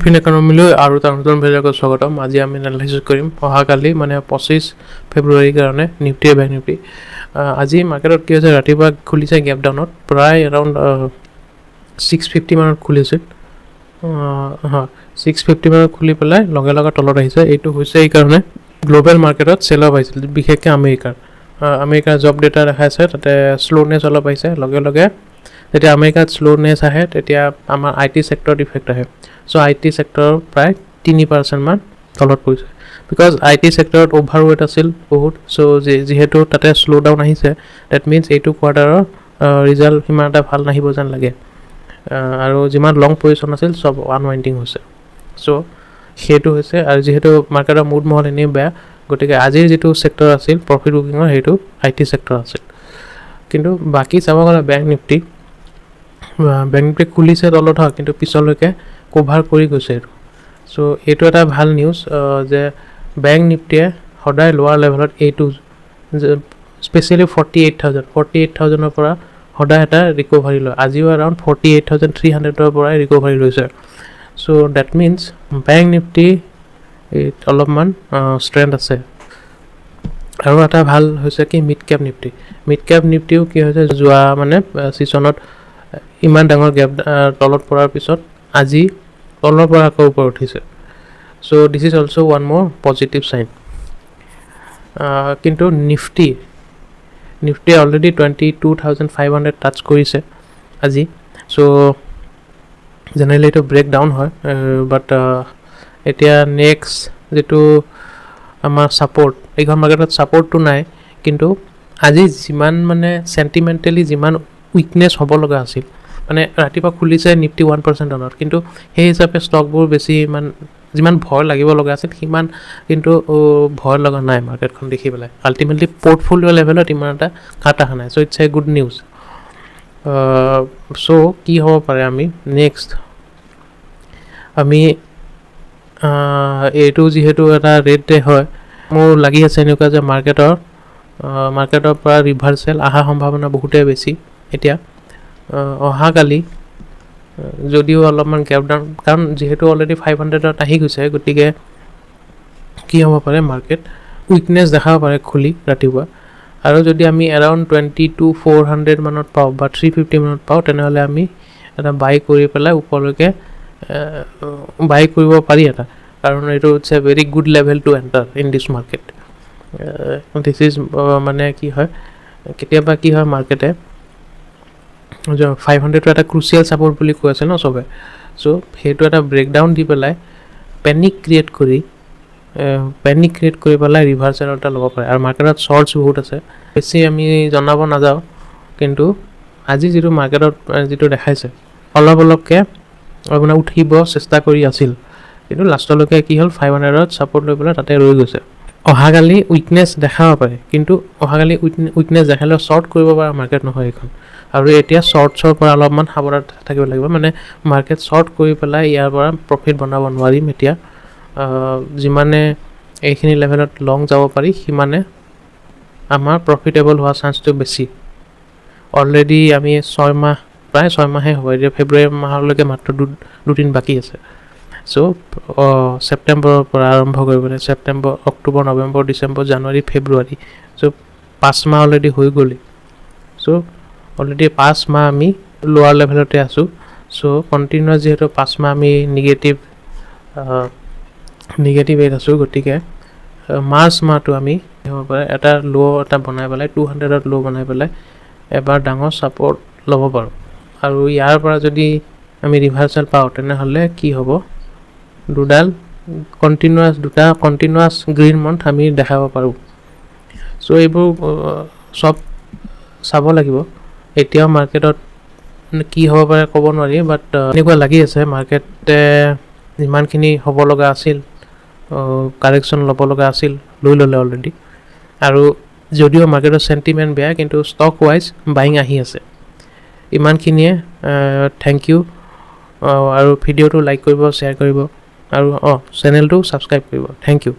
ফিন ইকনমিলৈ আৰু এটা নতুন ভিডিঅ'ত স্বাগতম। আজি আমি এনালাইচিছ কৰিম অহাকালি মানে 25 ফেব্ৰুৱাৰীৰ কাৰণে নিফটি বেংক নিফটি। আজি মাৰ্কেটত কি হৈছে, ৰাতিপুৱা খুলিছে গেপ ডাউনত, প্ৰায় এৰাউণ্ড 650 মানত খুলিছিল। 650 মানত খুলি পেলাই লগে লগে তলত আহিছে। এইটো হৈছে এইকাৰণে গ্ল'বেল মাৰ্কেটত চেল অফ আহিছিল, বিশেষকৈ আমেৰিকাৰ জব ডেটা দেখাইছে, তাতে শ্ল'নেছ অলপ আহিছে। লগে লগে যেতিয়া আমেৰিকাত শ্ল'নেছ আহে তেতিয়া আমাৰ IT ছেক্টৰত ইফেক্ট আহে। চ' IT ছেক্টৰৰ প্ৰায় 3% মান তলত পৰিছে, বিকজ IT ছেক্টৰত অভাৰৱেট আছিল বহুত। চ' যিহেতু তাতে শ্ল' ডাউন আহিছে, ডেট মিনছ এইটো কোৱাৰ্টাৰৰ ৰিজাল্ট সিমান এটা ভাল নাহিব যেন লাগে। আৰু যিমান লং পজিশ্যন আছিল চব আনৱাইণ্ডিং হৈছে। চ' সেইটো হৈছে, আৰু যিহেতু মাৰ্কেটৰ মুড মহল এনেই বেয়া, গতিকে আজিৰ যিটো ছেক্টৰ আছিল প্ৰফিট বুকিঙৰ, সেইটো IT ছেক্টৰ আছিল। কিন্তু বাকী চাব গ'লে বেংক নিফটি খুলিছে তলত হয়, কিন্তু পিছলৈকে কভাৰ কৰি গৈছে এইটো। চ' এইটো এটা ভাল নিউজ যে বেংক নিফটিয়ে সদায় লোৱাৰ লেভেলত এইটো স্পেচিয়েলি 48,000ৰ পৰা সদায় এটা ৰিকভাৰী লয়। আজিও এৰাউণ্ড 48,300ৰ পৰাই ৰিকভাৰী লৈছে। চ' ডেট মিনছ বেংক নিফটি অলপমান ষ্ট্ৰেংথ আছে। আৰু এটা ভাল হৈছে কি মিড কেপ নিফটিও কি হৈছে, যোৱা মানে ছিজনত ইমান ডাঙৰ গেপ তলত পৰাৰ পিছত আজি তলৰ পৰা আকৌ ওপৰত উঠিছে। চ' দিছ ইজ অলছ' ওৱান মোৰ পজিটিভ চাইন। কিন্তু নিফটি অলৰেডি 22,500 টাচ কৰিছে আজি। চ' জেনেৰেলি এইটো ব্ৰেক ডাউন হয়, বাট এতিয়া নেক্সট যিটো আমাৰ ছাপৰ্ট, এইখন মাৰ্কেটত ছাপৰ্টটো নাই, কিন্তু আজি যিমান মানে চেণ্টিমেণ্টেলি যিমান উইকনেছ হ'ব লগা আছিল, মানে ৰাতিপুৱা খুলিছে নিফটি 1% ডাউনত, কিন্তু সেই হিচাপে ষ্টকবোৰ বেছি যিমান ভয় লাগিব লগা আছিল সিমান কিন্তু ভয় লগা নাই মাৰ্কেটখন দেখি পেলাই। আল্টিমেটলি পৰ্টফলিঅ' লেভেলত ইমান এটা কাট অহা নাই। চ' ইটছ এ গুড নিউজ। চ' কি হ'ব পাৰে আমি নেক্সট, এইটো যিহেতু এটা ৰেড ডে হয়, মোৰ লাগি আছে এনেকুৱা যে মাৰ্কেটৰ পৰা ৰিভাৰ্চেল অহা সম্ভাৱনা বহুতেই বেছি এতিয়া। অহাকালি যদিও অলপমান গেপ ডাউন, কাৰণ যিহেতু অলৰেডি 500ত আহি গৈছে, গতিকে কি হ'ব পাৰে, মাৰ্কেট উইকনেছ দেখাব পাৰে খুলি ৰাতিপুৱা। আৰু যদি আমি এৰাউণ্ড 22,400 মানত পাওঁ বা 350 মানত পাওঁ, তেনেহ'লে আমি এটা বাই কৰি পেলাই ওপৰলৈকে বাই কৰিব পাৰি এটা, কাৰণ এইটো it's a very good level to enter in this market. This is মানে কি হয়, কেতিয়াবা কি হয় মাৰ্কেটে 500টো এটা ক্ৰুচিয়েল ছাপৰ্ট বুলি কৈ আছে ন চবে। চ' সেইটো এটা ব্ৰেকডাউন দি পেলাই পেনিক ক্ৰিয়েট কৰি পেলাই ৰিভাৰ্চেল এটা ল'ব পাৰে। আৰু মাৰ্কেটত শ্বৰ্টছ বহুত আছে, বেছি আমি জনাব নাযাওঁ, কিন্তু আজি যিটো মাৰ্কেটত যিটো দেখাইছে অলপকৈ মানে উঠিব চেষ্টা কৰি আছিল, কিন্তু লাষ্টলৈকে কি হ'ল 500ত ছাপৰ্ট লৈ পেলাই তাতে ৰৈ গৈছে। অহাকালি উইকনেছ দেখাব পাৰে, কিন্তু অহাকালি উইকনেছ দেখালেও শ্বৰ্ট কৰিব পৰা মাৰ্কেট নহয় এইখন। আৰু এতিয়া শ্বৰ্টছৰ পৰা অলপমান সাৱধান থাকিব লাগিব, মানে মাৰ্কেট শ্বৰ্ট কৰি পেলাই ইয়াৰ পৰা প্ৰফিট বনাব নোৱাৰিম এতিয়া। যিমানে এইখিনি লেভেলত লং যাব পাৰি, সিমানে আমাৰ প্ৰফিটেবল হোৱা চান্সটো বেছি। অলৰেডি আমি প্ৰায় 6 মাহে হ'ব, এতিয়া ফেব্ৰুৱাৰী মাহলৈকে মাত্ৰ 2 দিন বাকী আছে। চ' ছেপ্টেম্বৰৰ পৰা আৰম্ভ কৰিবলৈ, ছেপ্টেম্বৰ, অক্টোবৰ, নৱেম্বৰ, ডিচেম্বৰ, জানুৱাৰী, ফেব্ৰুৱাৰী, চ' 5 মাহ অলৰেডি হৈ গ'লেই। চ' অলৰেডি 5 মাহ আমি লোৱাৰ লেভেলতে আছোঁ। চ' কণ্টিনিউৱাছ যিহেতু 5 মাহ আমি নিগেটিভ ৰেট আছোঁ, গতিকে মাৰ্চ মাহটো আমি হ'ব পাৰে এটা এটা বনাই পেলাই 200ত বনাই পেলাই এবাৰ ডাঙৰ ছাপৰ্ট ল'ব পাৰোঁ। আৰু ইয়াৰ পৰা যদি আমি ৰিভাৰ্চেল পাওঁ, তেনেহ'লে কি হ'ব, দুটা কণ্টিনিউৱাছ গ্ৰীণ মান্থ আমি দেখাব পাৰোঁ। চ' এইবোৰ চব চাব লাগিব। এতিয়াও মাৰ্কেটত কি হ'ব পাৰে ক'ব নোৱাৰি, বাট এনেকুৱা লাগি আছে মাৰ্কেটে যিমানখিনি হ'ব লগা আছিল, কাৰেকশ্যন ল'ব লগা আছিল, লৈ ল'লে অলৰেডি। আৰু যদিও মাৰ্কেটৰ চেণ্টিমেণ্ট বেয়া, কিন্তু ষ্টক ৱাইজ বাইং আহি আছে। ইমানখিনিয়ে, থেংক ইউ। আৰু ভিডিঅ'টো লাইক কৰিব, শ্বেয়াৰ কৰিব, আৰু চেনেলটো ছাবস্ক্ৰাইব কৰিব। Thank U.